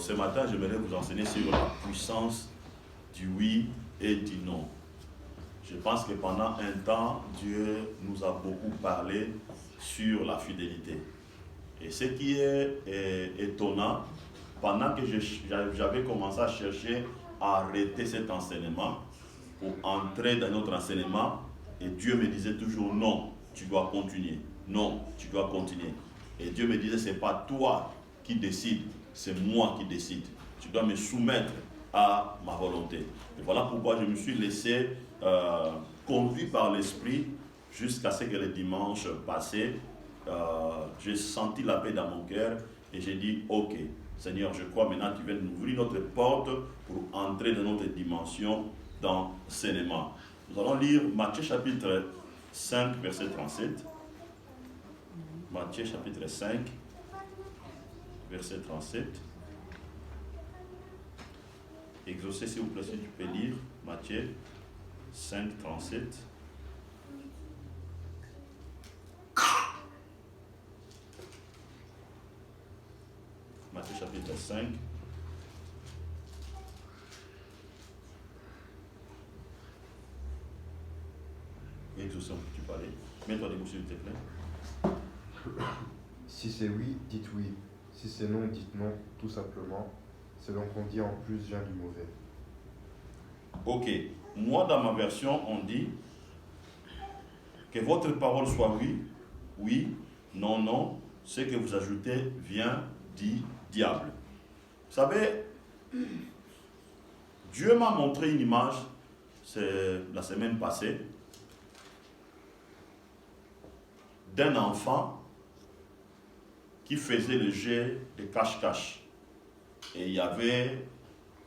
ce matin, j'aimerais vous enseigner sur la puissance du oui et du non. Je pense que pendant un temps, Dieu nous a beaucoup parlé sur la fidélité. Et ce qui est étonnant, pendant que j'avais commencé à chercher à arrêter cet enseignement, pour entrer dans notre enseignement, et Dieu me disait toujours non, tu dois continuer. Non, tu dois continuer. Et Dieu me disait, ce n'est pas toi qui décides, c'est moi qui décide. Tu dois me soumettre à ma volonté. Et voilà pourquoi je me suis laissé conduire par l'Esprit jusqu'à ce que le dimanche passé, j'ai senti la paix dans mon cœur et j'ai dit, ok, Seigneur, je crois maintenant que tu viens d'ouvrir notre porte pour entrer dans notre dimension d'enseignement. Nous allons lire Matthieu chapitre 5, verset 37. Matthieu chapitre 5, verset 37. Exaucez s'il vous plaît, si tu peux lire Matthieu 5, 37. Matthieu chapitre 5. Exaucez, tu peux aller. Mets-toi debout s'il te plaît. Si c'est oui, dites oui. Si c'est non, dites non, tout simplement. Selon qu'on dit en plus vient du mauvais. Ok. Moi, dans ma version, on dit que votre parole soit oui, oui, non, non. Ce que vous ajoutez vient du diable. Vous savez, Dieu m'a montré une image, c'est la semaine passée, d'un enfant qui faisait le jeu de cache-cache. Et il y avait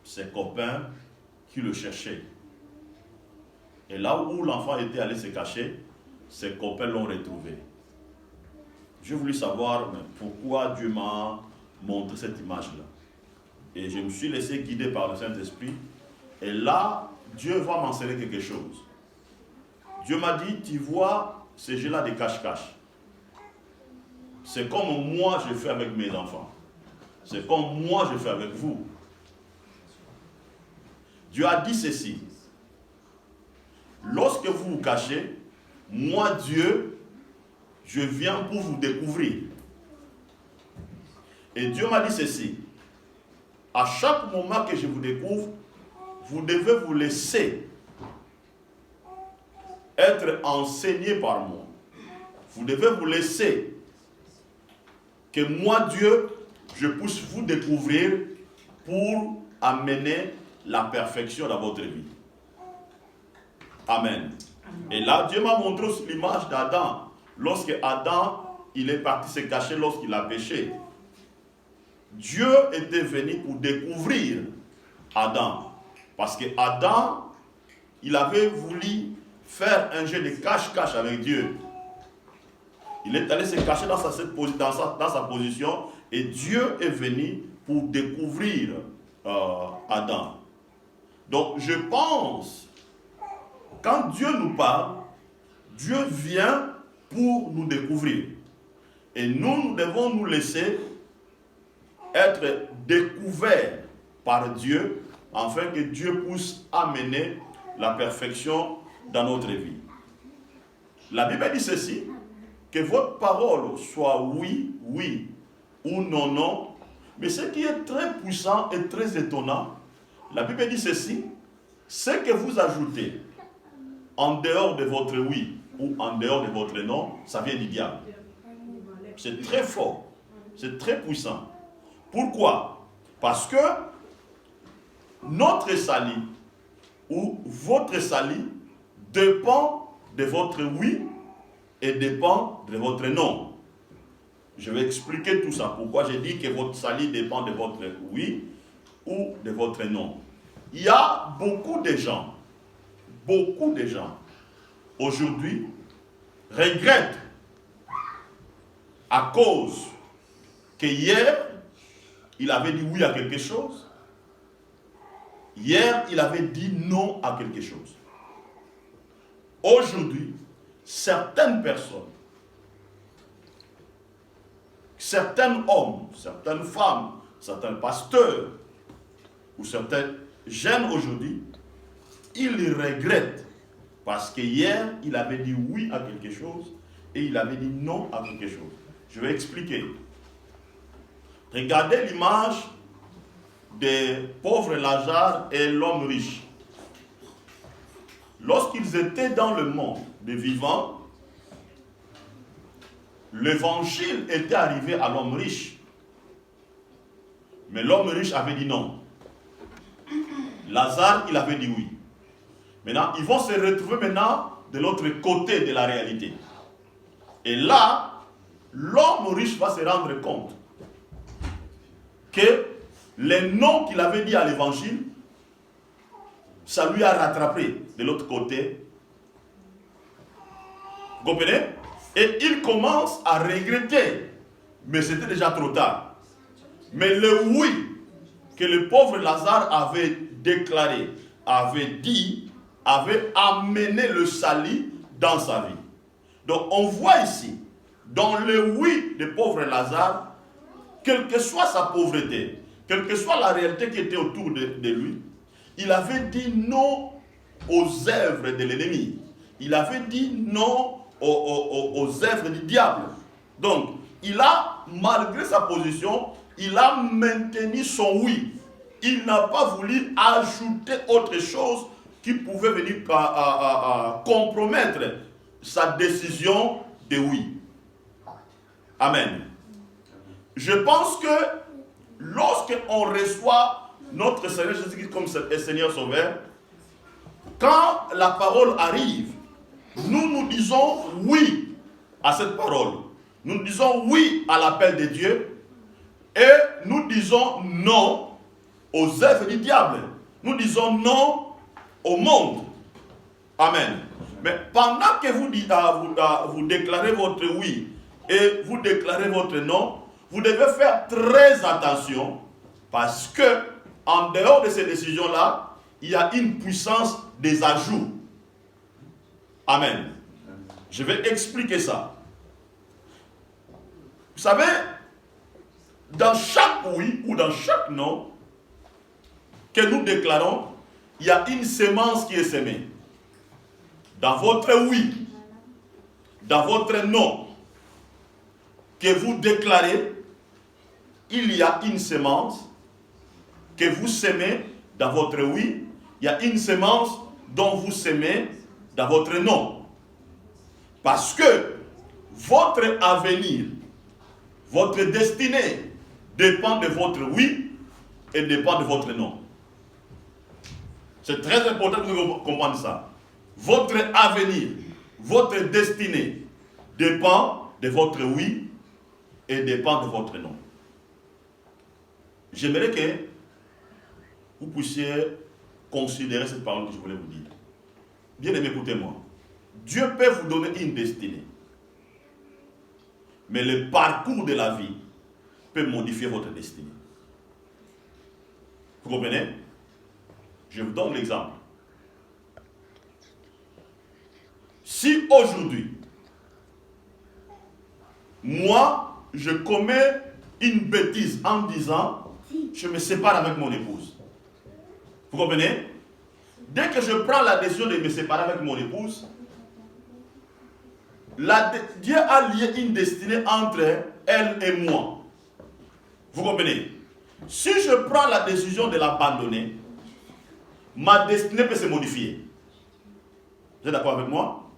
ses copains qui le cherchaient. Et là où l'enfant était allé se cacher, ses copains l'ont retrouvé. J'ai voulu savoir mais pourquoi Dieu m'a montré cette image-là. Et je me suis laissé guider par le Saint-Esprit. Et là, Dieu va m'enseigner quelque chose. Dieu m'a dit, tu vois ce jeu-là de cache-cache. C'est comme moi je fais avec mes enfants. C'est comme moi je fais avec vous. Dieu a dit ceci. Lorsque vous vous cachez, moi Dieu, je viens pour vous découvrir. Et Dieu m'a dit ceci. À chaque moment que je vous découvre, vous devez vous laisser être enseigné par moi. Vous devez vous laisser que moi, Dieu, je puisse vous découvrir pour amener la perfection dans votre vie. Amen. Et là, Dieu m'a montré aussi l'image d'Adam. Lorsque Adam, il est parti se cacher lorsqu'il a péché. Dieu était venu pour découvrir Adam. Parce que Adam, il avait voulu faire un jeu de cache-cache avec Dieu. Il est allé se cacher dans sa position et Dieu est venu pour découvrir Adam. Donc je pense, quand Dieu nous parle, Dieu vient pour nous découvrir. Et nous devons nous laisser être découverts par Dieu afin que Dieu puisse amener la perfection dans notre vie. La Bible dit ceci, que votre parole soit oui, oui, ou non, non. Mais ce qui est très puissant et très étonnant, la Bible dit ceci, ce que vous ajoutez en dehors de votre oui ou en dehors de votre non, ça vient du diable. C'est très fort, c'est très puissant. Pourquoi? Parce que notre salut ou votre salut dépend de votre oui et dépend de votre non. Je vais expliquer tout ça. Pourquoi j'ai dit que votre salut dépend de votre oui ou de votre non. Il y a beaucoup de gens aujourd'hui regrettent à cause que hier, il avait dit oui à quelque chose. Hier, il avait dit non à quelque chose. Aujourd'hui, certaines personnes, certains hommes, certaines femmes, certains pasteurs ou certains jeunes aujourd'hui, ils regrettent parce que hier, il avait dit oui à quelque chose et il avait dit non à quelque chose. Je vais expliquer. Regardez l'image des pauvres Lazare et l'homme riche. Lorsqu'ils étaient dans le monde des vivants, l'évangile était arrivé à l'homme riche. Mais l'homme riche avait dit non. Lazare, il avait dit oui. Maintenant, ils vont se retrouver maintenant de l'autre côté de la réalité. Et là, l'homme riche va se rendre compte que les noms qu'il avait dit à l'évangile, ça lui a rattrapé de l'autre côté. Vous comprenez? Et il commence à regretter. Mais c'était déjà trop tard. Mais le oui que le pauvre Lazare avait déclaré, avait dit, avait amené le salut dans sa vie. Donc on voit ici, dans le oui du pauvre Lazare, quelle que soit sa pauvreté, quelle que soit la réalité qui était autour de lui, il avait dit non aux œuvres de l'ennemi. Il avait dit non aux œuvres du diable. Donc, il a, malgré sa position, il a maintenu son oui. Il n'a pas voulu ajouter autre chose qui pouvait venir compromettre sa décision de oui. Amen. Je pense que lorsqu'on reçoit notre Seigneur Jésus-Christ comme Seigneur Sauveur, quand la parole arrive, nous disons oui à cette parole. Nous disons oui à l'appel de Dieu et nous disons non aux œuvres du diable. Nous disons non au monde. Amen. Mais pendant que vous déclarez votre oui et vous déclarez votre non, vous devez faire très attention parce que en dehors de ces décisions-là, il y a une puissance des ajouts. Amen. Je vais expliquer ça. Vous savez, dans chaque oui ou dans chaque non que nous déclarons, il y a une sémence qui est semée. Dans votre oui, dans votre non que vous déclarez, il y a une sémence que vous semez dans votre oui, il y a une sémence dont vous semez dans votre non. Parce que votre avenir, votre destinée dépend de votre oui et dépend de votre non. C'est très important que vous compreniez ça. Votre avenir, votre destinée dépend de votre oui et dépend de votre non. J'aimerais que vous puissiez considérer cette parole que je voulais vous dire. Bien aimé, écoutez-moi. Dieu peut vous donner une destinée. Mais le parcours de la vie peut modifier votre destinée. Vous comprenez? Je vous donne l'exemple. Si aujourd'hui, moi, je commets une bêtise en disant je me sépare avec mon épouse. Vous comprenez? Dès que je prends la décision de me séparer avec mon épouse, Dieu a lié une destinée entre elle et moi. Vous comprenez? Si je prends la décision de l'abandonner, ma destinée peut se modifier. Vous êtes d'accord avec moi?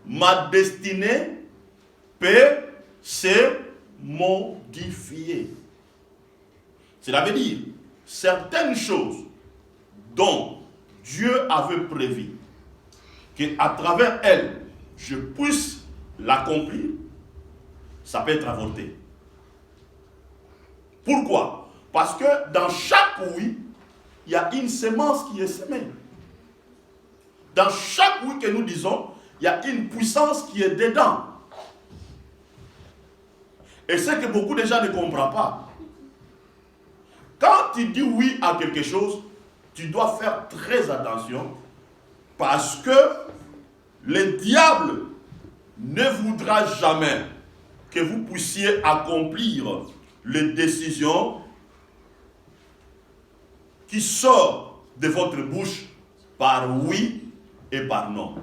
Ma destinée peut se modifier. Cela veut dire certaines choses dont Dieu avait prévu qu'à travers elles, je puisse l'accomplir, ça peut être avorté. Pourquoi? Parce que dans chaque oui, il y a une sémence qui est semée. Dans chaque oui que nous disons, il y a une puissance qui est dedans. Et c'est que beaucoup de gens ne comprennent pas. Quand tu dis oui à quelque chose, tu dois faire très attention parce que le diable ne voudra jamais que vous puissiez accomplir les décisions qui sort de votre bouche par oui et par non.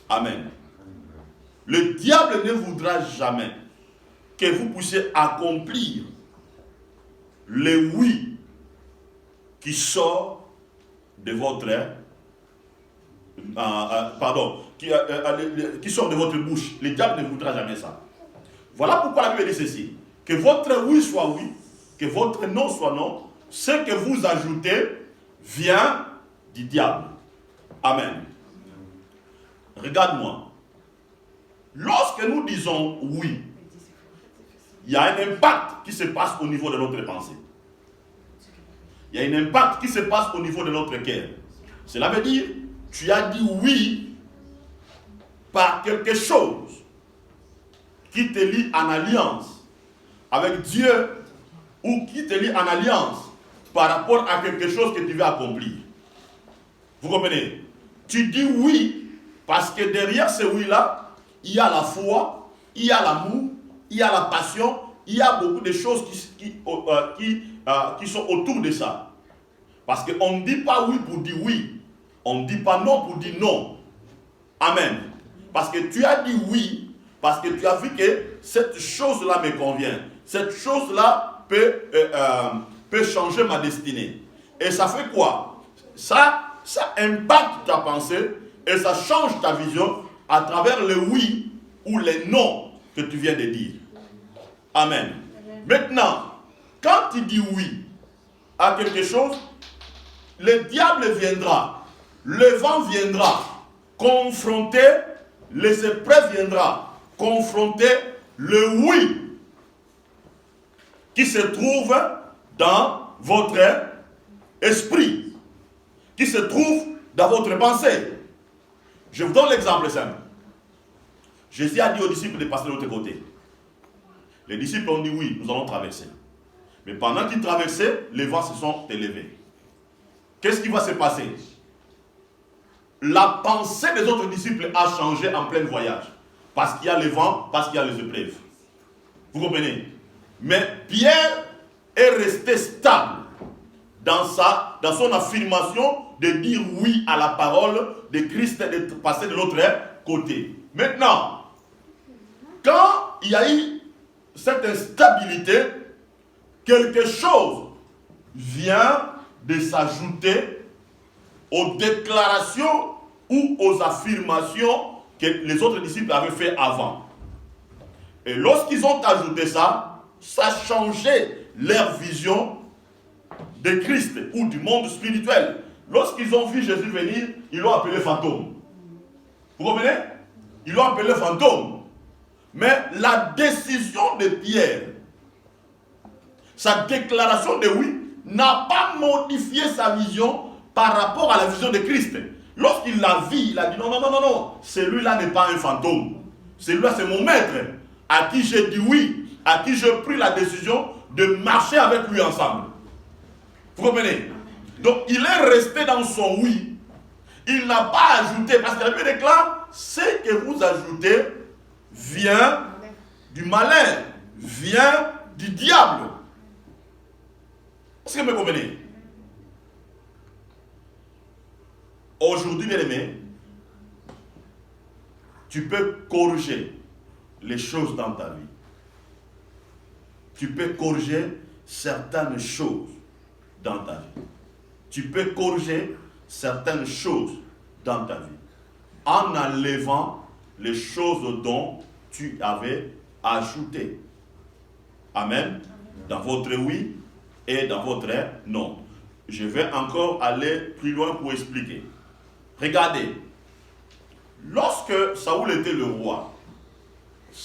Amen. Le diable ne voudra jamais que vous puissiez accomplir le oui qui sort de votre qui sort de votre bouche. Le diable ne voudra jamais ça. Voilà pourquoi la Bible dit ceci. Que votre oui soit oui, que votre non soit non. Ce que vous ajoutez vient du diable. Amen. Regarde-moi. Lorsque nous disons oui, il y a un impact qui se passe au niveau de notre pensée. Il y a un impact qui se passe au niveau de notre cœur. Cela veut dire, tu as dit oui par quelque chose qui te lie en alliance avec Dieu ou qui te lie en alliance par rapport à quelque chose que tu veux accomplir. Vous comprenez? Tu dis oui parce que derrière ce oui-là, il y a la foi, il y a l'amour, il y a la passion, il y a beaucoup de choses qui sont autour de ça. Parce qu'on ne dit pas oui pour dire oui. On ne dit pas non pour dire non. Amen. Parce que tu as dit oui, parce que tu as vu que cette chose-là me convient. Cette chose-là peut changer ma destinée. Et ça fait quoi? Ça impacte ta pensée et ça change ta vision à travers le oui ou le non que tu viens de dire. Amen. Maintenant, quand tu dis oui à quelque chose, le diable viendra, le vent viendra, confronter, les épreuves viendront, confronter le oui qui se trouve dans votre esprit, qui se trouve dans votre pensée. Je vous donne l'exemple simple. Jésus a dit aux disciples de passer de l'autre côté. Les disciples ont dit oui, nous allons traverser. Mais pendant qu'ils traversaient, les vents se sont élevés. Qu'est-ce qui va se passer? La pensée des autres disciples a changé en plein voyage. Parce qu'il y a les vents, parce qu'il y a les épreuves. Vous comprenez? Mais Pierre est resté stable dans son affirmation de dire oui à la parole de Christ et de passer de l'autre côté. Maintenant, quand il y a eu cette instabilité, quelque chose vient de s'ajouter aux déclarations ou aux affirmations que les autres disciples avaient fait avant. Et lorsqu'ils ont ajouté ça, ça changeait leur vision de Christ ou du monde spirituel. Lorsqu'ils ont vu Jésus venir, ils l'ont appelé fantôme. Vous comprenez? Ils l'ont appelé fantôme. Mais la décision de Pierre, sa déclaration de oui, n'a pas modifié sa vision par rapport à la vision de Christ. Lorsqu'il l'a vu, il a dit non, non, non, non, non, celui-là n'est pas un fantôme. Celui-là, c'est mon maître, à qui j'ai dit oui, à qui j'ai pris la décision de marcher avec lui ensemble. Vous comprenez? Donc, il est resté dans son oui. Il n'a pas ajouté, parce que la Bible déclare, ce que vous ajoutez vient du malin, vient du diable. Est-ce que vous me comprenez? Aujourd'hui, bien aimé, tu peux corriger les choses dans ta vie. Tu peux corriger certaines choses dans ta vie. Tu peux corriger certaines choses dans ta vie en enlevant les choses dont tu avais ajouté. Amen. Dans votre oui et dans votre non. Je vais encore aller plus loin pour expliquer. Regardez, lorsque Saoul était le roi,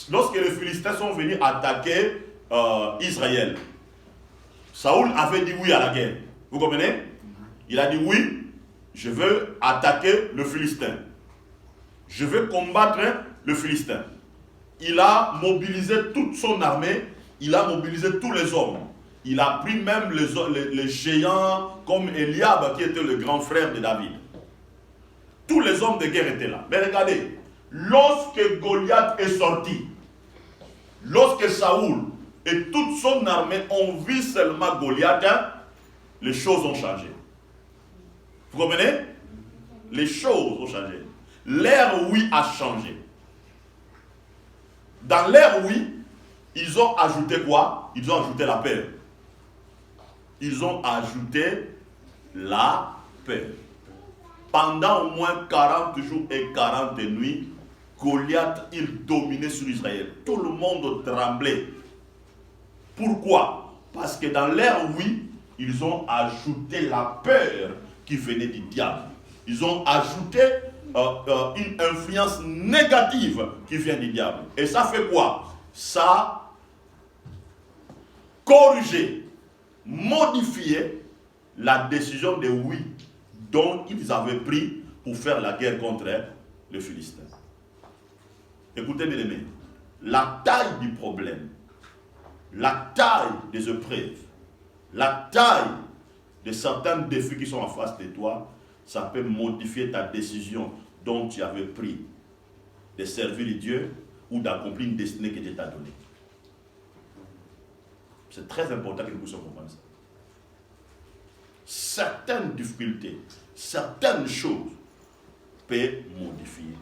lorsque les Philistins sont venus attaquer Israël, Saoul avait dit oui à la guerre. Vous comprenez? Il a dit oui, je veux attaquer le Philistin. Je veux combattre le Philistin. Il a mobilisé toute son armée, il a mobilisé tous les hommes. Il a pris même les géants comme Eliab qui était le grand frère de David. Tous les hommes de guerre étaient là. Mais regardez, lorsque Goliath est sorti, lorsque Saoul et toute son armée ont vu seulement Goliath, les choses ont changé. Vous comprenez? Les choses ont changé. L'ère oui a changé. Dans l'ère oui, ils ont ajouté quoi? Ils ont ajouté la peur. Ils ont ajouté la peur. Pendant au moins 40 jours et 40 nuits, Goliath, il dominait sur Israël. Tout le monde tremblait. Pourquoi? Parce que dans l'ère oui, ils ont ajouté la peur qui venait du diable. Ils ont ajouté une influence négative qui vient du diable. Et ça fait quoi? Ça a corrigé, modifié la décision de oui dont ils avaient pris pour faire la guerre contre les Philistins. Écoutez bien aimés, la taille du problème, la taille des épreuves, la taille de certains défis qui sont en face de toi, ça peut modifier ta décision dont tu avais pris de servir Dieu ou d'accomplir une destinée que Dieu t'a donnée. C'est très important que nous puissions comprendre ça. Certaines difficultés, certaines choses peuvent modifier.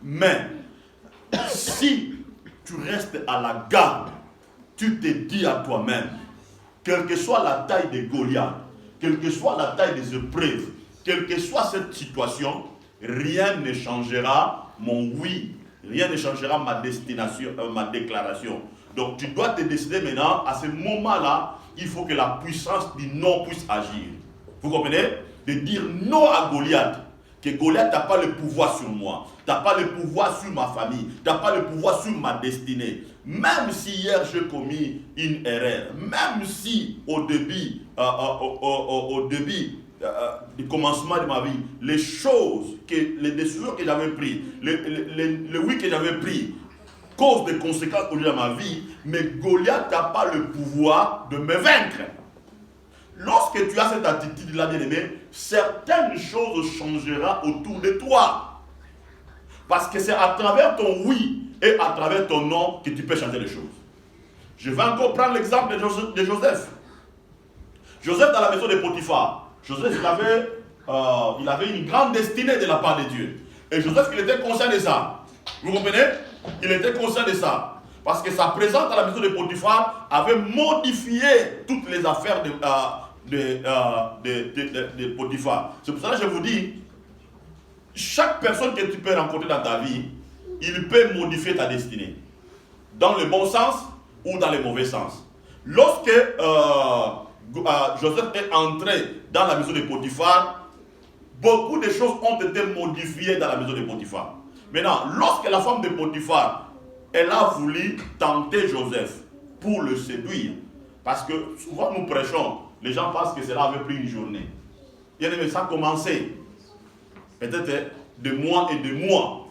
Mais si tu restes à la garde, tu te dis à toi-même, quelle que soit la taille de Goliath, quelle que soit la taille des épreuves, quelle que soit cette situation, rien ne changera mon oui, rien ne changera ma destination, ma déclaration. Donc tu dois te décider maintenant, à ce moment-là, il faut que la puissance du non puisse agir. Vous comprenez? De dire non à Goliath. Que Goliath n'a pas le pouvoir sur moi, n'a pas le pouvoir sur ma famille, n'a pas le pouvoir sur ma destinée. Même si hier j'ai commis une erreur, même si au début du commencement de ma vie, les choses, les décisions que j'avais prises, le oui que j'avais pris, cause des conséquences aujourd'hui dans ma vie, mais Goliath n'a pas le pouvoir de me vaincre. Lorsque tu as cette attitude-là, bien-aimé, certaines choses changeront autour de toi. Parce que c'est à travers ton oui et à travers ton non que tu peux changer les choses. Je vais encore prendre l'exemple de Joseph. Joseph dans la maison de Potiphar. Joseph, il avait une grande destinée de la part de Dieu. Et Joseph, il était conscient de ça. Vous comprenez? Il était conscient de ça. Parce que sa présence dans la maison de Potiphar avait modifié toutes les affaires de Potiphar. C'est pour ça que je vous dis, chaque personne que tu peux rencontrer dans ta vie, il peut modifier ta destinée. Dans le bon sens ou dans le mauvais sens. Lorsque Joseph est entré dans la maison de Potiphar, beaucoup de choses ont été modifiées dans la maison de Potiphar. Maintenant, lorsque la femme de Potiphar, elle a voulu tenter Joseph pour le séduire, parce que souvent nous prêchons, les gens pensent que cela avait pris une journée. Bien aimé, ça a commencé peut-être de mois et de mois.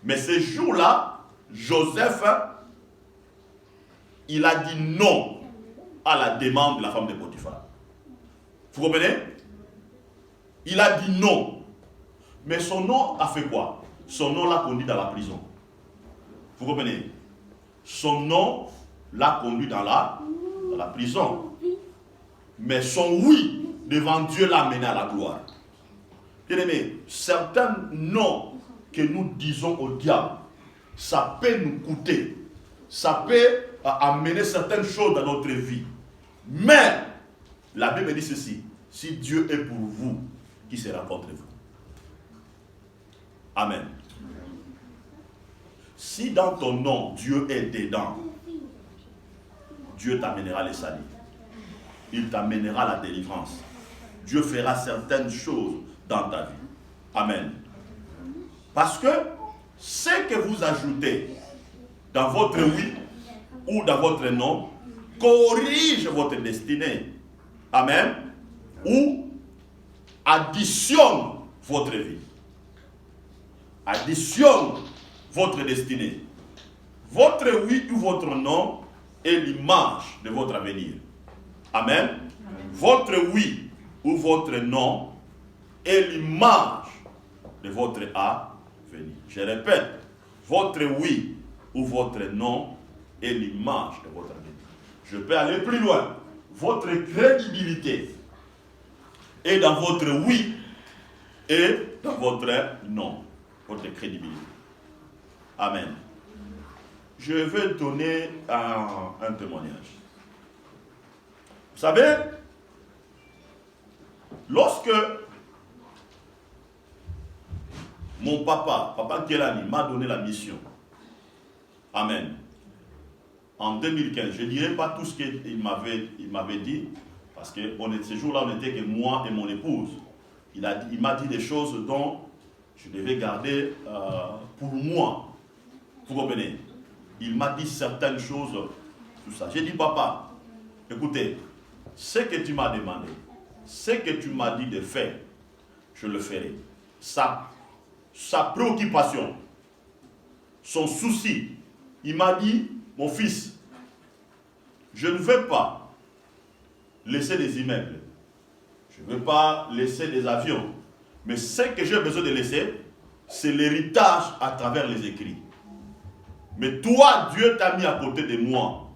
Mais ce jour-là, Joseph, il a dit non à la demande de la femme de Potiphar. Vous comprenez? Il a dit non. Mais son nom a fait quoi? Son nom l'a conduit dans la prison. Vous comprenez? Son nom l'a conduit dans la prison. Mais son oui devant Dieu l'a mené à la gloire. Bien-aimé, certains noms que nous disons au diable, ça peut nous coûter. Ça peut amener certaines choses dans notre vie. Mais, la Bible dit ceci, si Dieu est pour vous, qui sera contre vous? Amen. Si dans ton nom, Dieu est dedans, Dieu t'amènera le salut. Il t'amènera la délivrance. Dieu fera certaines choses dans ta vie. Amen. Parce que ce que vous ajoutez dans votre oui ou dans votre non corrige votre destinée. Amen. Ou additionne votre vie. Additionne votre destinée. Votre oui ou votre non est l'image de votre avenir. Amen. Votre oui ou votre non est l'image de votre avenir. Je répète, votre oui ou votre non est l'image de votre avenir. Je peux aller plus loin. Votre crédibilité et dans votre oui et dans votre non, votre crédibilité. Amen. Je vais donner un témoignage. Vous savez, lorsque mon papa Kelani, m'a donné la mission, amen, en 2015, je ne dirai pas tout ce qu'il m'avait dit, parce que ce jour-là, on n'était que moi et mon épouse. Il m'a dit des choses dont je devais garder pour moi. Vous comprenez? Il m'a dit certaines choses, tout ça. J'ai dit, papa, écoutez, ce que tu m'as demandé, ce que tu m'as dit de faire, je le ferai. Sa préoccupation, son souci, il m'a dit, mon fils, je ne veux pas laisser des immeubles, je ne veux pas laisser des avions, mais ce que j'ai besoin de laisser, c'est l'héritage à travers les écrits. Mais toi, Dieu t'a mis à côté de moi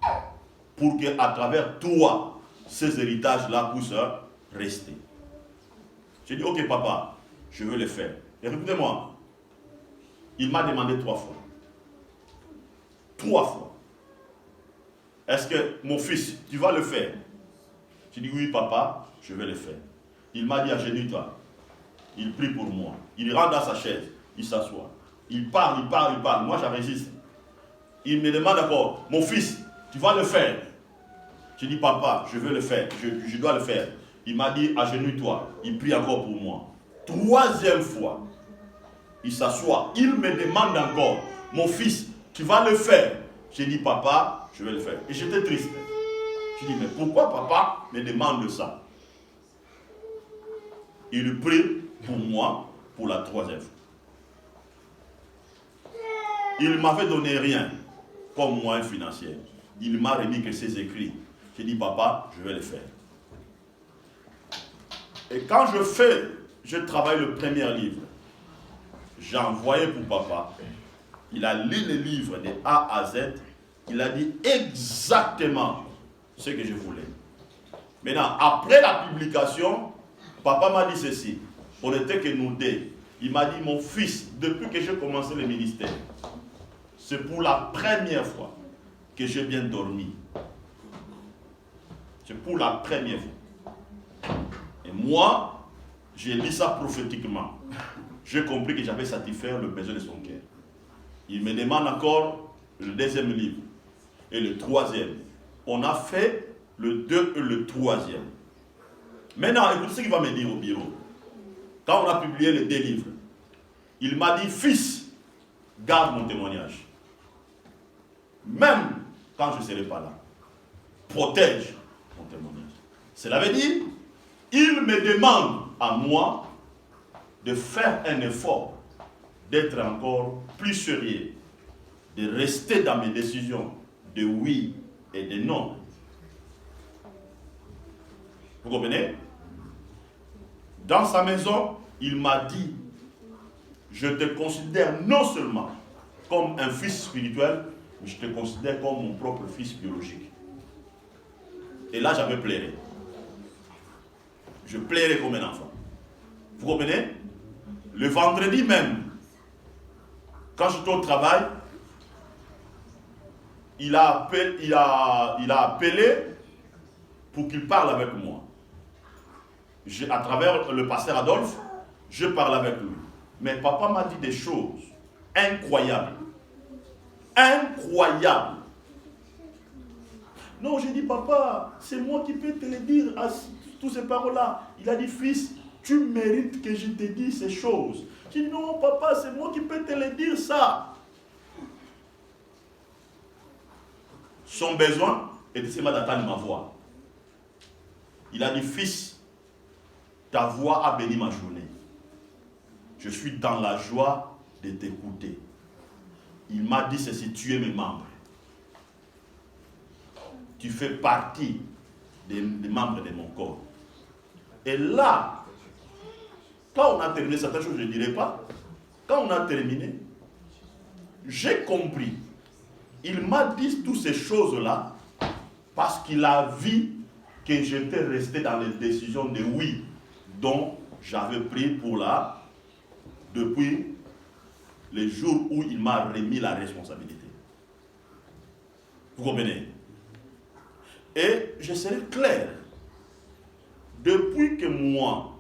pour qu'à travers toi, ces héritages-là puissent rester. J'ai dit, ok papa, je veux le faire. Et écoutez-moi, il m'a demandé 3 fois. 3 fois. Est-ce que mon fils, tu vas le faire? J'ai dit, oui papa, je vais le faire. Il m'a dit, agenouille-toi. Il prie pour moi. Il rentre dans sa chaise, il s'assoit. Il parle. Moi, j'enregistre. Il me demande encore, mon fils, tu vas le faire. J'ai dit, papa, je veux le faire, je dois le faire. Il m'a dit, agenouille-toi. Il prie encore pour moi. 3e fois, il s'assoit. Il me demande encore, mon fils, tu vas le faire. J'ai dit, papa, je vais le faire. Et j'étais triste. J'ai dit, mais pourquoi papa me demande ça? Il prie pour moi pour la 3e fois. Il ne m'avait donné rien comme moyen financier. Il m'a remis que ses écrits. J'ai dit, papa, je vais le faire. Et quand je travaille le premier livre, j'ai envoyé pour papa. Il a lu le livre de A à Z. Il a dit exactement ce que je voulais. Maintenant, après la publication, papa m'a dit ceci. On n'était que nous deux. Il m'a dit, mon fils, depuis que j'ai commencé le ministère, c'est pour la première fois que j'ai bien dormi. C'est pour la première fois. Et moi, j'ai lu ça prophétiquement. J'ai compris que j'avais satisfait le besoin de son cœur. Il me demande encore le 2e livre et le 3e. On a fait le 2 et le 3e. Maintenant, écoutez ce qu'il va me dire au bureau. Quand on a publié les 2 livres, il m'a dit, fils, garde mon témoignage. Même quand je ne serai pas là, protège mon témoignage. Cela veut dire, il me demande à moi de faire un effort, d'être encore plus sérieux, de rester dans mes décisions de oui et de non. Vous comprenez? Dans sa maison, il m'a dit, je te considère non seulement comme un fils spirituel, mais je te considère comme mon propre fils biologique. Et là, j'avais pleuré. Je plairais comme un enfant. Vous comprenez? Le vendredi même, quand j'étais au travail, il a appelé pour qu'il parle avec moi. À travers le pasteur Adolphe, je parle avec lui. Mais papa m'a dit des choses incroyables. Incroyables. Non, j'ai dit, papa, c'est moi qui peux te le dire à toutes ces paroles-là. Il a dit, fils, tu mérites que je te dise ces choses. J'ai dit, non, papa, c'est moi qui peux te le dire ça. Son besoin était seulement d'entendre ma voix. Il a dit, fils, ta voix a béni ma journée. Je suis dans la joie de t'écouter. Il m'a dit ceci, tu es mes membres. Tu fais partie des membres de mon corps. Et là, quand on a terminé certaines choses, je ne dirai pas, quand on a terminé, j'ai compris. Il m'a dit toutes ces choses-là parce qu'il a vu que j'étais resté dans les décisions de oui, dont j'avais pris pour là depuis les jours où il m'a remis la responsabilité. Vous comprenez? Et je serai clair. Depuis que moi,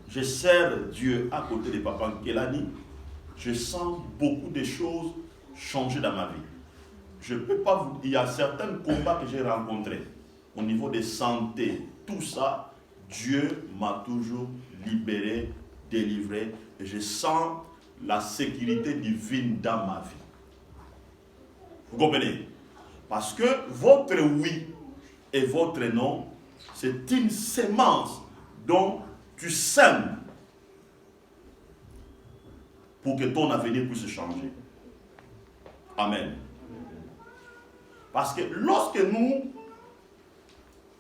je sers Dieu à côté de Papa Nkelani, je sens beaucoup de choses changer dans ma vie. Je ne peux pas vous dire, il y a certains combats que j'ai rencontrés au niveau de santé, tout ça, Dieu m'a toujours libéré, délivré, et je sens la sécurité divine dans ma vie. Vous comprenez? Parce que votre oui et votre non, c'est une sémence dont tu sèmes pour que ton avenir puisse changer. Amen. Parce que lorsque nous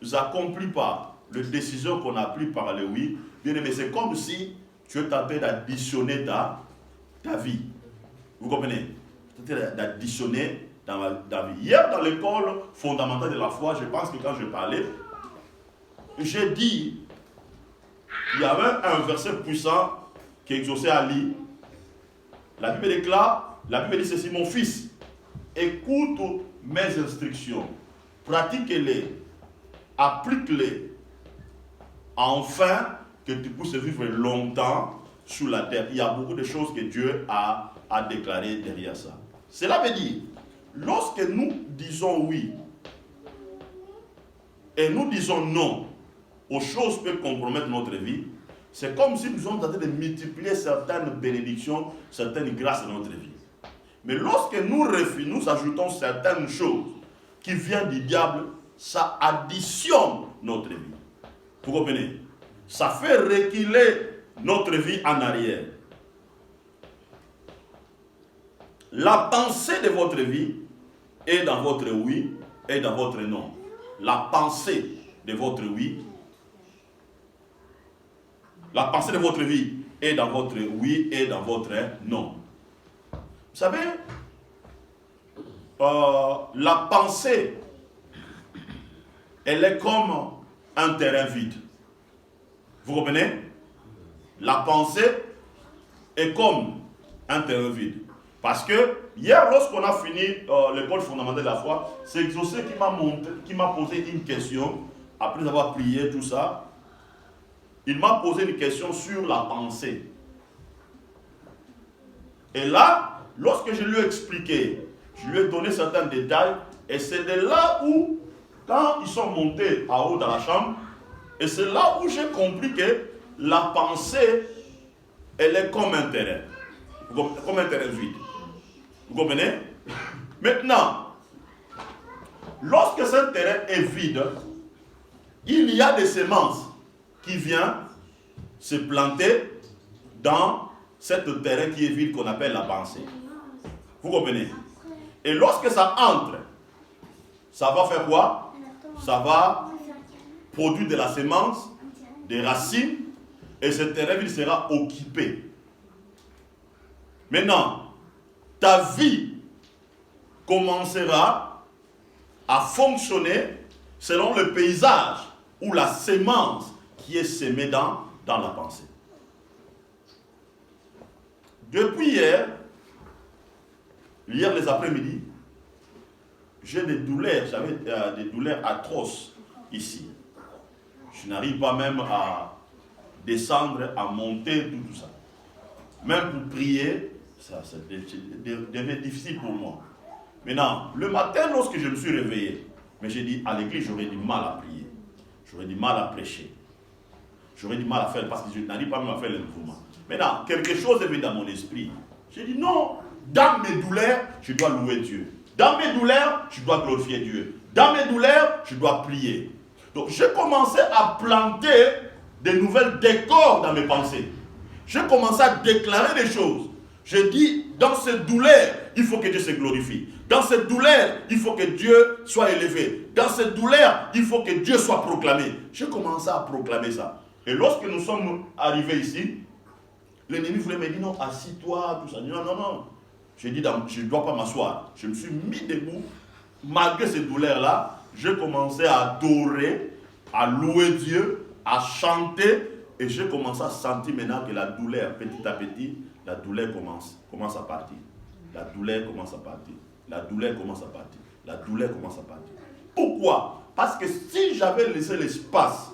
n'accomplissons pas les décisions qu'on a prises par le oui, bien aimé, c'est comme si tu es en train d'additionner ta vie. Vous comprenez? Tu es en train d'additionner dans la vie. Hier, dans l'école fondamentale de la foi, je pense que quand je parlais, j'ai dit, il y avait un verset puissant qui exauçait à lire. La Bible déclare, la Bible dit ceci, mon fils, écoute mes instructions, pratique-les, applique-les, afin que tu puisses vivre longtemps sur la terre. Il y a beaucoup de choses que Dieu a déclarées derrière ça. Cela veut dire, lorsque nous disons oui et nous disons non aux choses qui peuvent compromettre notre vie, c'est comme si nous sommes en train de multiplier certaines bénédictions, certaines grâces dans notre vie. Mais lorsque nous ajoutons certaines choses qui viennent du diable, ça additionne notre vie. Vous comprenez? Ça fait reculer notre vie en arrière. La pensée de votre vie est dans votre oui et dans votre non. La pensée de votre oui, la pensée de votre vie est dans votre oui et dans votre non. Vous savez, la pensée, elle est comme un terrain vide. Vous comprenez? La pensée est comme un terrain vide. Parce que hier, lorsqu'on a fini l'école fondamentale de la foi, c'est Exaucé qui m'a posé une question, après avoir prié, tout ça. Il m'a posé une question sur la pensée. Et là, lorsque je lui ai expliqué, je lui ai donné certains détails, et c'est de là où, quand ils sont montés en haut dans la chambre, et c'est là où j'ai compris que la pensée, elle est comme un terrain. Comme un terrain vide. Vous comprenez? Maintenant, lorsque ce terrain est vide, il y a des semences qui viennent se planter dans ce terrain qui est vide qu'on appelle la pensée. Vous comprenez? Et lorsque ça entre, ça va faire quoi? Ça va produire de la semence, des racines, et ce terrain vide sera occupé. Maintenant, ta vie commencera à fonctionner selon le paysage ou la sémence qui est semée dans la pensée. Depuis hier les après-midi, j'ai des douleurs, j'avais des douleurs atroces ici. Je n'arrive pas même à descendre, à monter, tout ça. Même pour prier, ça devient difficile pour moi. Maintenant, le matin, lorsque je me suis réveillé, mais j'ai dit, à l'église, j'aurais du mal à prier. J'aurais du mal à prêcher. J'aurais du mal à faire, parce que je n'arrive pas même à faire le mouvement. Maintenant, quelque chose est venu dans mon esprit. J'ai dit, non, dans mes douleurs, je dois louer Dieu. Dans mes douleurs, je dois glorifier Dieu. Dans mes douleurs, je dois prier. Donc, j'ai commencé à planter de nouvelles décors dans mes pensées. J'ai commencé à déclarer des choses. J'ai dit, dans cette douleur, il faut que Dieu se glorifie. Dans cette douleur, il faut que Dieu soit élevé. Dans cette douleur, il faut que Dieu soit proclamé. J'ai commencé à proclamer ça. Et lorsque nous sommes arrivés ici, l'ennemi voulait me dire, non, assis-toi, tout ça. Non, non, non. J'ai dit, je ne dois pas m'asseoir. Je me suis mis debout. Malgré ces douleurs-là, j'ai commencé à adorer, à louer Dieu, à chanter, et j'ai commencé à sentir maintenant que la douleur, petit à petit, la douleur commence à partir. La douleur commence à partir. La douleur commence à partir. La douleur commence à partir. Pourquoi? Parce que si j'avais laissé l'espace,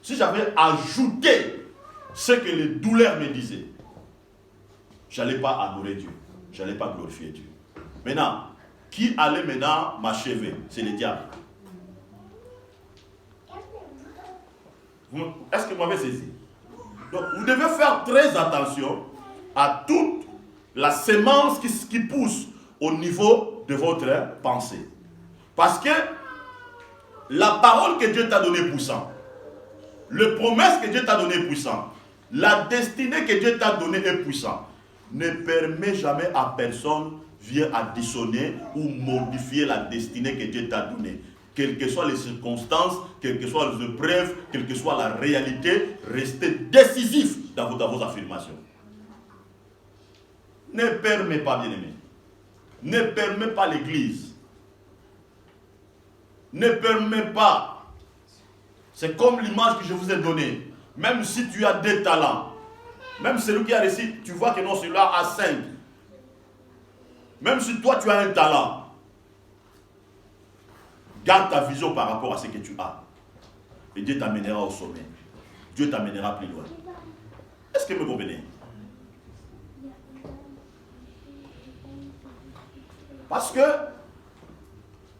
si j'avais ajouté ce que les douleurs me disaient, je n'allais pas adorer Dieu. Je n'allais pas glorifier Dieu. Maintenant, qui allait maintenant m'achever? C'est le diable. Est-ce que vous m'avez saisi? Donc, vous devez faire très attention à toute la sémence qui pousse au niveau de votre pensée. Parce que la parole que Dieu t'a donnée est puissante. Les promesses que Dieu t'a données est puissante. La destinée que Dieu t'a donnée est puissante. Ne permet jamais à personne vient additionner ou modifier la destinée que Dieu t'a donnée. Quelles que soient les circonstances, quelles que soient les épreuves, quelle que soit la réalité, restez décisif dans vos affirmations. Ne permet pas, bien-aimé. Ne permet pas l'Église. Ne permet pas. C'est comme l'image que je vous ai donnée. Même si tu as des talents, même celui qui a réussi, tu vois que non, celui-là a 5. Même si toi tu as un talent, garde ta vision par rapport à ce que tu as. Et Dieu t'amènera au sommet. Dieu t'amènera plus loin. Est-ce que vous me comprenez? Parce que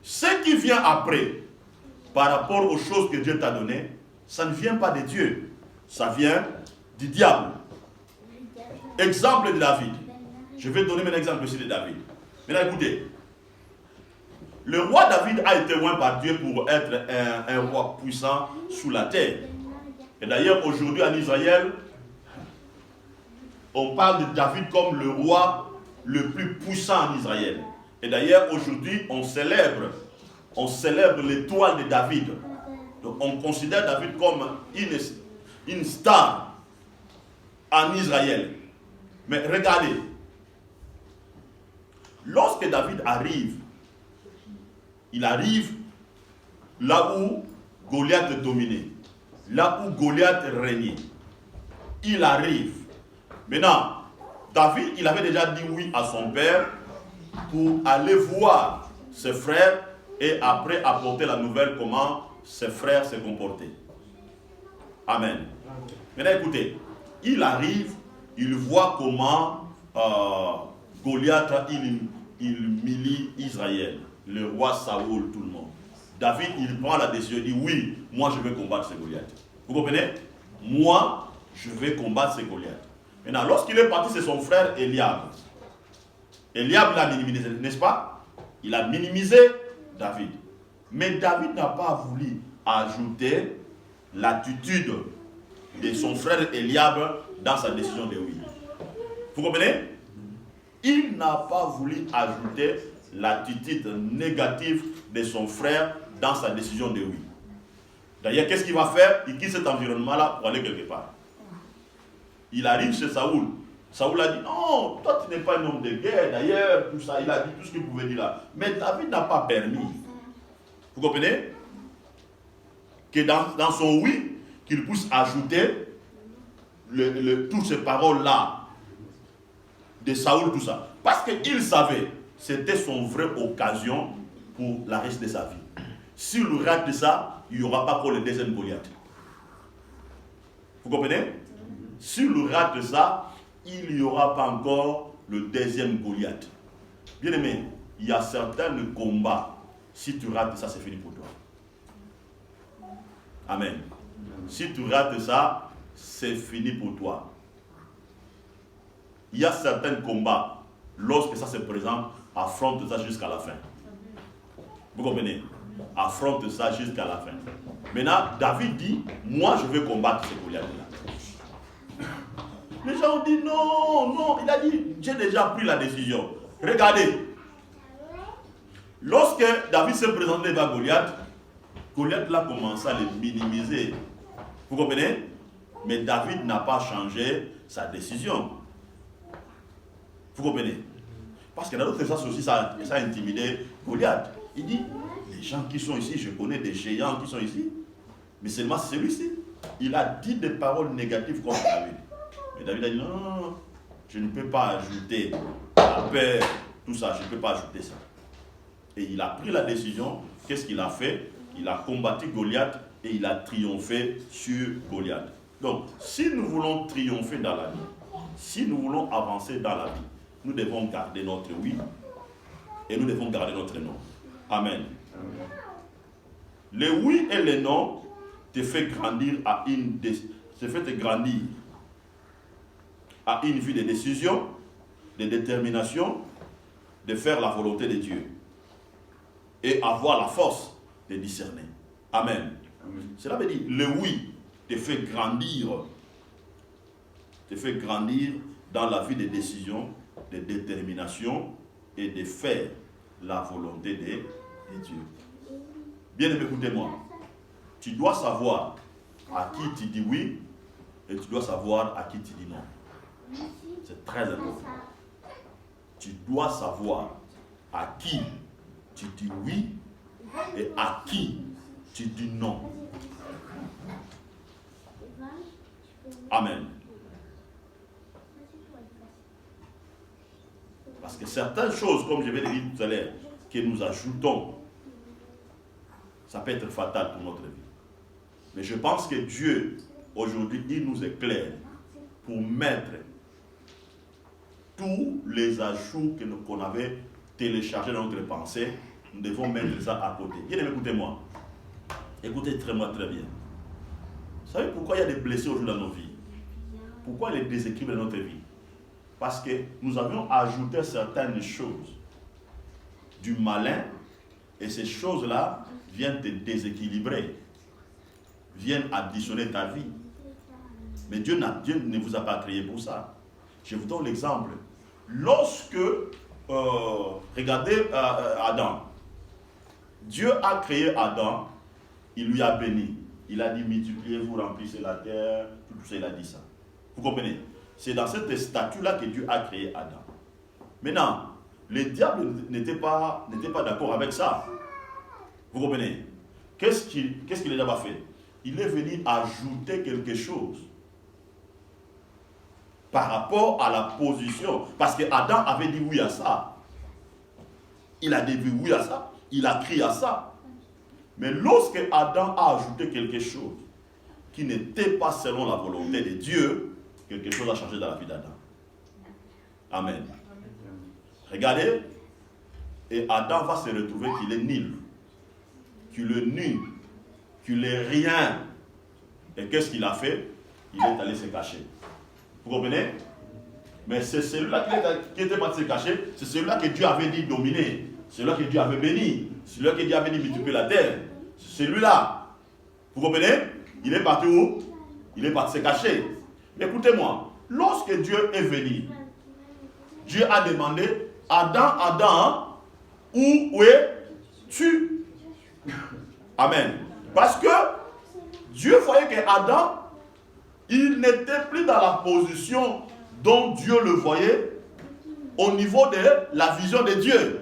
ce qui vient après, par rapport aux choses que Dieu t'a données, ça ne vient pas de Dieu. Ça vient du diable. Exemple de David. Je vais donner mon exemple aussi de David. Maintenant écoutez. Le roi David a été oint par Dieu pour être un roi puissant sous la terre. Et d'ailleurs aujourd'hui en Israël, on parle de David comme le roi le plus puissant en Israël. Et d'ailleurs aujourd'hui on célèbre l'étoile de David. Donc on considère David comme une star en Israël. Mais regardez, lorsque David arrive, il arrive là où Goliath dominait, là où Goliath régnait. Il arrive. Maintenant, David, il avait déjà dit oui à son père pour aller voir ses frères et après apporter la nouvelle comment ses frères se comportaient. Amen. Maintenant, écoutez, il arrive, il voit comment Goliath, il humilie Israël. Le roi Saoul, tout le monde. David, il prend la décision, il dit oui, moi je vais combattre ce Goliath. Vous comprenez? Moi, je vais combattre ce Goliath. Maintenant, lorsqu'il est parti, c'est son frère Eliab. Eliab l'a minimisé, n'est-ce pas? Il a minimisé David. Mais David n'a pas voulu ajouter l'attitude de son frère Eliab dans sa décision de oui. Vous comprenez? Il n'a pas voulu ajouter l'attitude négative de son frère dans sa décision de oui. D'ailleurs, qu'est-ce qu'il va faire? Il quitte cet environnement-là pour aller quelque part. Il arrive chez Saoul. Saoul a dit, non, toi tu n'es pas un homme de guerre, d'ailleurs, tout ça. Il a dit tout ce qu'il pouvait dire là. Mais David n'a pas permis. Vous comprenez? Que dans son oui, qu'il puisse ajouter toutes ces paroles-là de Saoul, tout ça. Parce qu'il savait, c'était son vraie occasion pour la reste de sa vie. S'il rate ça, il n'y aura pas pour le deuxième Goliath. Vous comprenez? S'il rate ça, il n'y aura pas encore le deuxième Goliath. Bien aimé, il y a certains combats. Si tu rates ça, c'est fini pour toi. Amen. Si tu rates ça, c'est fini pour toi. Il y a certains combats, lorsque ça se présente, affronte ça jusqu'à la fin. Vous comprenez? Affronte ça jusqu'à la fin. Maintenant, David dit, moi je vais combattre ce Goliath-là. Les gens ont dit, non, non. Il a dit, j'ai déjà pris la décision. Regardez. Lorsque David s'est présenté devant Goliath, Goliath l'a commencé à le minimiser. Vous comprenez? Mais David n'a pas changé sa décision. Vous comprenez? Parce que dans d'autres sens aussi, ça a intimidé Goliath. Il dit, les gens qui sont ici, je connais des géants qui sont ici, mais seulement celui-ci. il a dit des paroles négatives contre David. Mais David a dit non, non, non, je ne peux pas ajouter la paix, tout ça, je ne peux pas ajouter ça. Et il a pris la décision, qu'est-ce qu'il a fait? Il a combattu Goliath et il a triomphé sur Goliath. Donc, si nous voulons triompher dans la vie, si nous voulons avancer dans la vie, nous devons garder notre oui et nous devons garder notre non. Amen. Amen. Les oui et les non te fait grandir à une vie de décision, de détermination, de faire la volonté de Dieu et avoir la force de discerner. Amen. Amen. Cela veut dire le oui te fait grandir dans la vie de décision, de détermination et de faire la volonté de Dieu. Bien aimé, écoutez-moi. Tu dois savoir à qui tu dis oui et tu dois savoir à qui tu dis non. C'est très important. Tu dois savoir à qui tu dis oui et à qui tu dis non. Amen. Parce que certaines choses, comme je vais le dire tout à l'heure, que nous ajoutons, ça peut être fatal pour notre vie. Mais je pense que Dieu, aujourd'hui, il nous éclaire pour mettre tous les ajouts qu'on avait téléchargés dans notre pensée. Nous devons mettre ça à côté. Bien aimé, écoutez-moi. Écoutez-moi très bien. Vous savez pourquoi il y a des blessures aujourd'hui dans nos vies? Pourquoi il y a des déséquilibres dans notre vie? Parce que nous avions ajouté certaines choses du malin et ces choses-là viennent te déséquilibrer, viennent additionner ta vie. Mais Dieu ne vous a pas créé pour ça. Je vous donne l'exemple. Lorsque, regardez Adam, Dieu a créé Adam, il lui a béni. Il a dit multipliez-vous, remplissez la terre, tout ça, il a dit ça. Vous comprenez? C'est dans cette statue-là que Dieu a créé Adam. Maintenant, le diable n'était pas d'accord avec ça. Vous comprenez? Qu'est-ce qu'il a fait? Il est venu ajouter quelque chose par rapport à la position. Parce que Adam avait dit oui à ça. Il a dit oui à ça. Il a crié à ça. Mais lorsque Adam a ajouté quelque chose qui n'était pas selon la volonté de Dieu, quelque chose a changé dans la vie d'Adam. Amen. Regardez, et Adam va se retrouver qu'il est nul, qu'il est nul, qu'il est rien. Et qu'est-ce qu'il a fait? Il est allé se cacher. Vous comprenez? Mais c'est celui-là qui était parti se cacher, c'est celui-là que Dieu avait dit dominer, celui-là que Dieu avait béni, celui-là que Dieu avait dit multiplier la terre. C'est celui-là. Vous comprenez? Il est parti où? Il est parti se cacher. Écoutez-moi, lorsque Dieu est venu, Dieu a demandé, Adam, où es-tu? Amen. Parce que Dieu voyait que Adam, il n'était plus dans la position dont Dieu le voyait au niveau de la vision de Dieu.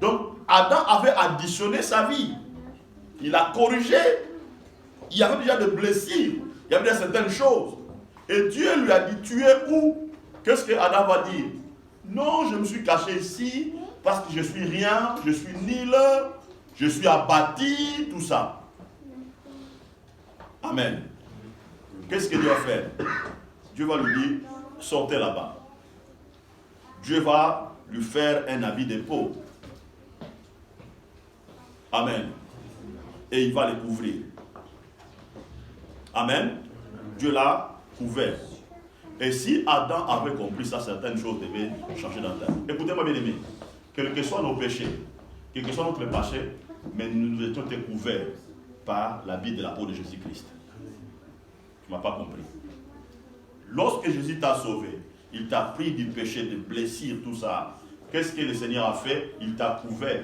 Donc, Adam avait additionné sa vie. Il a corrigé. Il y avait déjà des blessures. Il y avait déjà certaines choses. Et Dieu lui a dit, tu es où? Qu'est-ce que Adam va dire? Non, je me suis caché ici parce que je suis rien, je suis nul, je suis abattu, tout ça. Amen. Qu'est-ce que Dieu va faire? Dieu va lui dire, sortez là-bas. Dieu va lui faire un habit de peau. Amen. Et il va le couvrir. Amen. Dieu l'a couvert. Et si Adam avait compris ça, certaines choses devaient changer dans ta vie. Écoutez-moi bien aimé, quels que soient nos péchés, quel que soit notre péché, mais nous étions couverts par l'habit de la peau de Jésus-Christ. Tu ne m'as pas compris. Lorsque Jésus t'a sauvé, il t'a pris du péché, des blessures, tout ça. Qu'est-ce que le Seigneur a fait? Il t'a couvert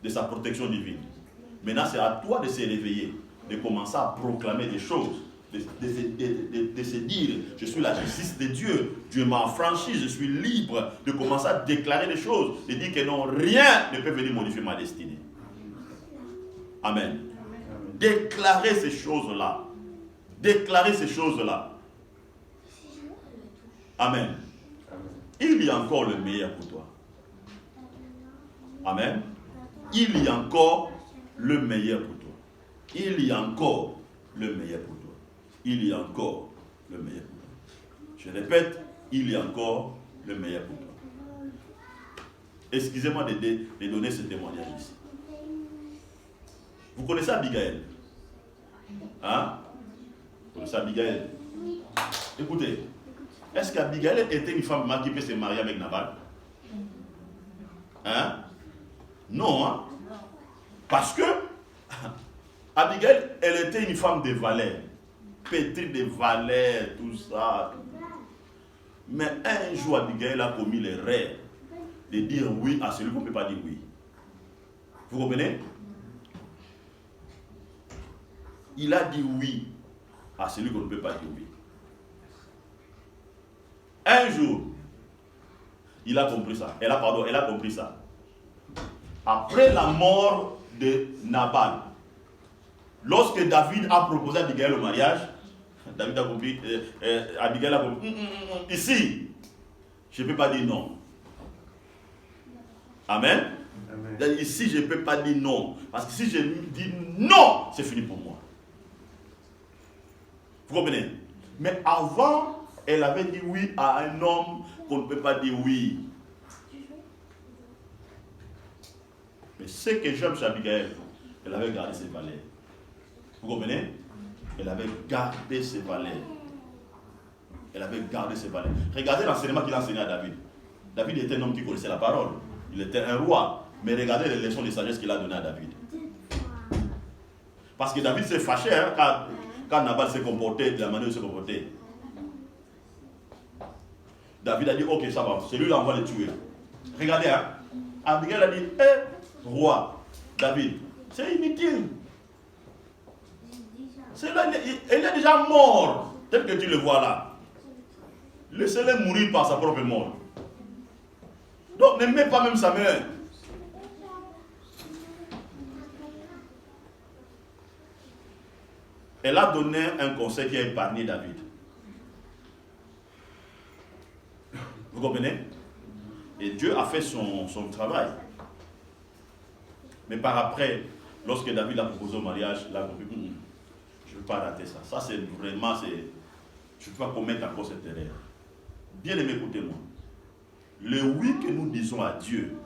de sa protection divine. Maintenant, c'est à toi de se réveiller, de commencer à proclamer des choses. De se dire, je suis la justice de Dieu, Dieu m'a affranchi, je suis libre, de commencer à déclarer des choses, de dire que non, rien ne peut venir modifier ma destinée. Amen. déclarer ces choses-là. Déclarer ces choses-là. Amen. Il y a encore le meilleur pour toi. Amen. Il y a encore le meilleur pour toi. Il y a encore le meilleur pour toi. Il y a encore le meilleur pour toi. Je répète, il y a encore le meilleur pour toi. Excusez-moi de donner ce témoignage ici. Vous connaissez Abigail? Hein? Vous connaissez Abigail? Écoutez, est-ce qu'Abigail était une femme qui peut se marier avec Nabal? Hein? Non, hein? Parce que Abigail, elle était une femme de valeur, pétrie de valeur, tout ça. Mais un jour, Abigail a commis l'erreur de dire oui à celui qu'on ne peut pas dire oui. Vous comprenez? Il a dit oui à celui qu'on ne peut pas dire oui. Un jour, il a compris ça. Elle a compris ça. Après la mort de Nabal, lorsque David a proposé à Abigail le mariage, David a compris, Abigail a compris, ici, je ne peux pas dire non. Amen. Amen. Ici, je ne peux pas dire non. Parce que si je dis non, c'est fini pour moi. Vous comprenez? Mais avant, elle avait dit oui à un homme qu'on ne peut pas dire oui. Mais ce que j'aime chez Abigail, elle avait gardé ses valeurs. Vous comprenez? Elle avait gardé ses valeurs. Elle avait gardé ses valeurs. Regardez l'enseignement qu'il a enseigné à David. David était un homme qui connaissait la parole. Il était un roi. Mais regardez les leçons de sagesse qu'il a données à David. Parce que David s'est fâché hein, quand Nabal s'est comporté de la manière dont il s'est comporté. David a dit, ok, ça va, celui-là, on va le tuer. Regardez, hein. Abigail a dit, roi, David, c'est inutile. Il est déjà mort, tel que tu le vois là. Laissez-le mourir par sa propre mort. Donc, ne mets pas même sa main. Elle a donné un conseil qui a épargné David. Vous comprenez? Et Dieu a fait son travail. Mais par après, lorsque David a proposé au mariage, il a compris, je ne veux pas rater ça. Ça, c'est vraiment, je ne peux pas commettre encore cette erreur. Bien aimé, écoutez-moi. Le oui que nous disons à Dieu,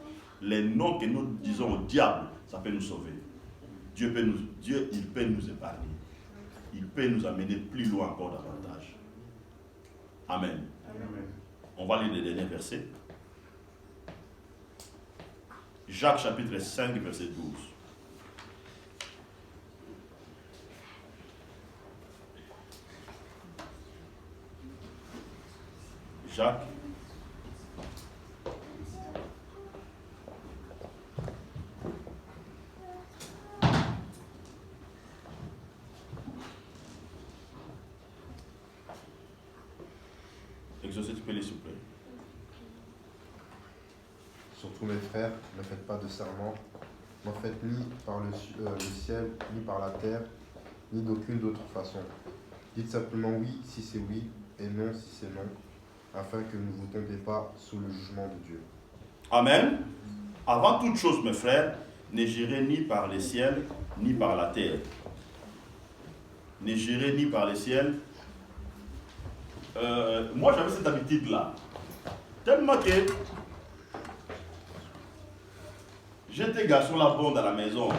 les non que nous disons au diable, ça peut nous sauver. Dieu, il peut nous épargner. Il peut nous amener plus loin encore davantage. Amen. Amen. On va lire les derniers versets. Jacques chapitre 5, verset 12. Jacques. Exaucez, tu peux les s'il vous plaît. Surtout mes frères, ne faites pas de serment, n'en faites ni par le ciel, ni par la terre, ni d'aucune d'autre façon. Dites simplement oui si c'est oui, et non si c'est non, afin que vous ne vous tombiez pas sous le jugement de Dieu. Amen. Avant toute chose, mes frères, ne jurez ni par les ciels, ni par la terre. Ne jurez ni par les ciels. Moi, j'avais cette habitude-là. Tellement que j'étais garçon là bon dans la maison.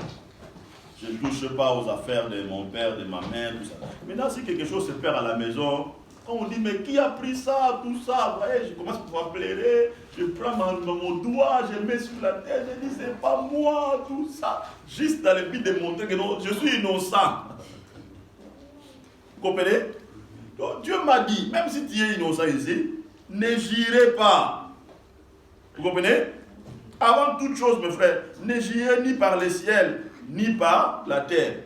Je ne touche pas aux affaires de mon père, de ma mère, tout ça. Maintenant, si quelque chose se perd à la maison, on dit, mais qui a pris ça, tout ça? Ouais, je commence à pleurer, je prends mon doigt, je mets sur la tête, je dis, c'est pas moi, tout ça. Juste dans le but de montrer que non, je suis innocent. Vous comprenez? Donc Dieu m'a dit, même si tu es innocent ici, ne jurez pas. Vous comprenez? Avant toute chose, mes frères, ne jurez ni par le ciel, ni par la terre.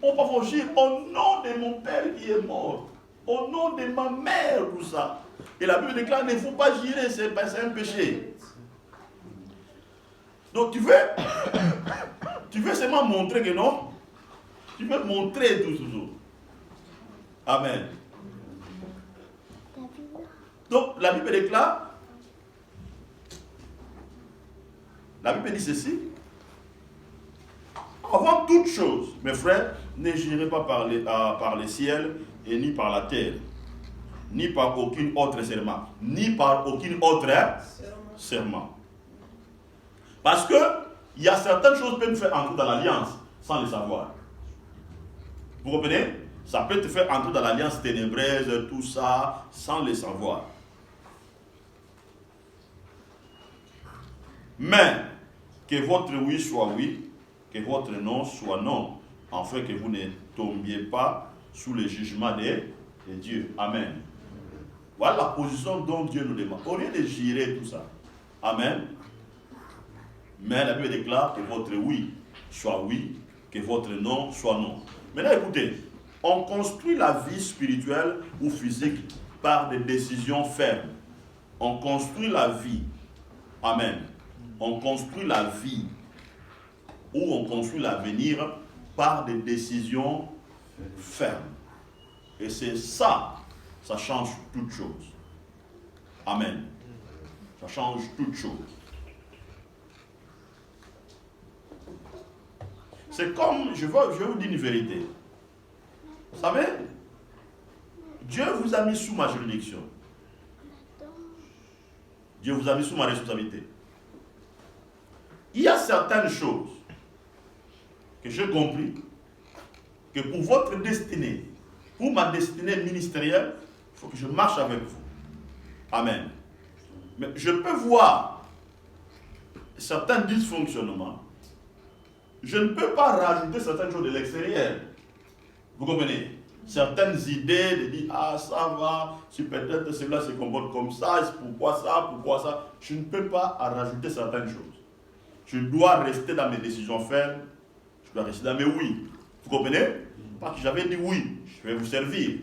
On peut pas jurer au nom de mon père qui est mort, au nom de ma mère, tout ça. Et la Bible déclare, il ne faut pas jurer, c'est un péché. Donc tu veux seulement montrer que non, Tu veux montrer toujours. Amen. Donc, la Bible déclare, la Bible dit ceci. Avant toute chose, mes frères, ne jurez pas par les ciels et ni par la terre, ni par aucun autre serment, ni par aucun autre serment. Parce que il y a certaines choses qui peuvent nous faire entrer dans l'alliance sans le savoir. Vous comprenez? Ça peut te faire entrer dans l'alliance ténébreuse, tout ça, sans le savoir. Mais que votre oui soit oui, que votre non soit non, afin que vous ne tombiez pas sous le jugement de Dieu. Amen. Voilà la position dont Dieu nous demande. Au lieu de gérer tout ça. Amen. Mais la Bible déclare que votre oui soit oui, que votre non soit non. Maintenant écoutez, on construit la vie spirituelle ou physique par des décisions fermes. On construit la vie. Amen. On construit la vie ou on construit l'avenir par des décisions fermes. Et c'est ça, ça change toute chose. Amen. Ça change toute chose. C'est comme, je vais vous dire une vérité. Vous savez, Dieu vous a mis sous ma juridiction. Dieu vous a mis sous ma responsabilité. Il y a certaines choses que j'ai compris que pour votre destinée, pour ma destinée ministérielle, il faut que je marche avec vous. Amen. Mais je peux voir certains dysfonctionnements. Je ne peux pas rajouter certaines choses de l'extérieur. Vous comprenez? Certaines idées de dire, ah ça va, si peut-être cela se comporte comme ça, pourquoi ça. Je ne peux pas rajouter certaines choses. Je dois rester dans mes décisions fermes. Je dois rester dans mes oui. Vous comprenez? Parce que j'avais dit oui, je vais vous servir.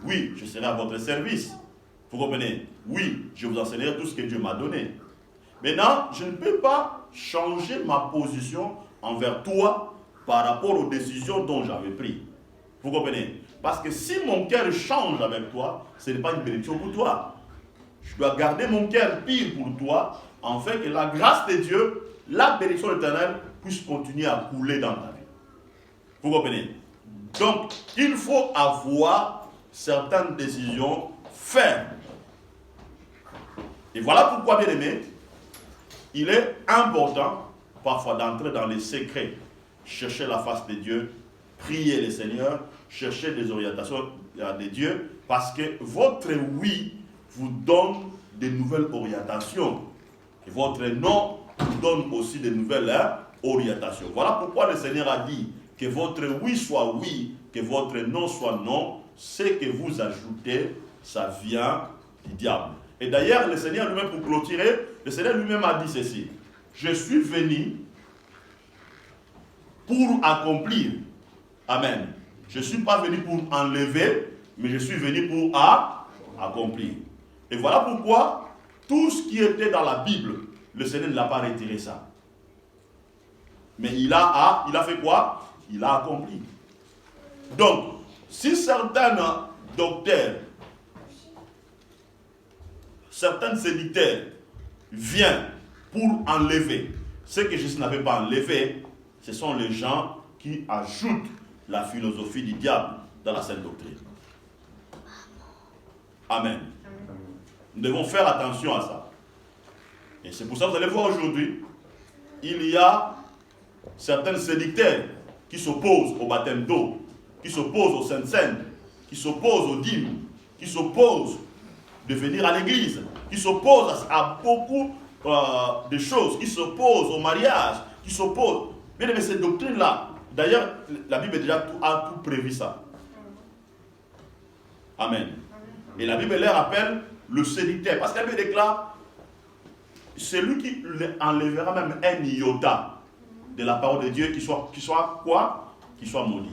Oui, je serai à votre service. Vous comprenez? Oui, je vous enseignerai tout ce que Dieu m'a donné. Maintenant, je ne peux pas changer ma position envers toi par rapport aux décisions dont j'avais prises. Vous comprenez? Parce que si mon cœur change avec toi, ce n'est pas une bénédiction pour toi. Je dois garder mon cœur pire pour toi, afin que la grâce de Dieu, la bénédiction éternelle, puisse continuer à couler dans ta vie. Vous comprenez? Donc, il faut avoir certaines décisions fermes. Et voilà pourquoi, bien aimé, il est important parfois d'entrer dans les secrets, chercher la face de Dieu, prier le Seigneur, chercher des orientations de Dieu, parce que votre oui vous donne de nouvelles orientations. Et votre non vous donne aussi de nouvelles orientations. Voilà pourquoi le Seigneur a dit que votre oui soit oui, que votre non soit non. Ce que vous ajoutez, ça vient du diable. Et d'ailleurs, le Seigneur lui-même, pour clôturer, le Seigneur lui-même a dit ceci. Je suis venu pour accomplir. Amen. Je ne suis pas venu pour enlever, mais je suis venu pour accomplir. Et voilà pourquoi tout ce qui était dans la Bible, le Seigneur ne l'a pas retiré ça. Mais il a fait quoi? Il a accompli. Donc, si certains docteurs, certains séditaires viennent pour enlever ce que Jésus n'avait pas enlevé, ce sont les gens qui ajoutent la philosophie du diable dans la sainte doctrine. Amen. Nous devons faire attention à ça. Et c'est pour ça que vous allez voir aujourd'hui, il y a certains séditaires qui s'opposent au baptême d'eau, qui s'opposent aux saintes, qui s'opposent aux dîmes, qui s'opposent de venir à l'église, qui s'opposent à beaucoup de choses, qui s'opposent au mariage, qui s'opposent. Mais cette doctrine-là, d'ailleurs, la Bible a tout prévu ça. Amen. Et la Bible leur appelle le séditaire. Parce qu'elle déclare, c'est lui qui enlèvera même un iota de la parole de Dieu qui soit quoi? Qui soit maudit.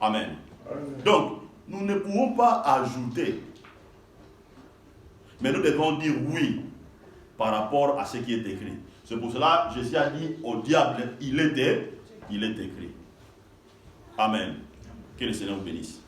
Amen. Donc, nous ne pouvons pas ajouter. Mais nous devons dire oui par rapport à ce qui est écrit. C'est pour cela que Jésus a dit au diable, il était il est écrit. Amen. Que le Seigneur vous bénisse.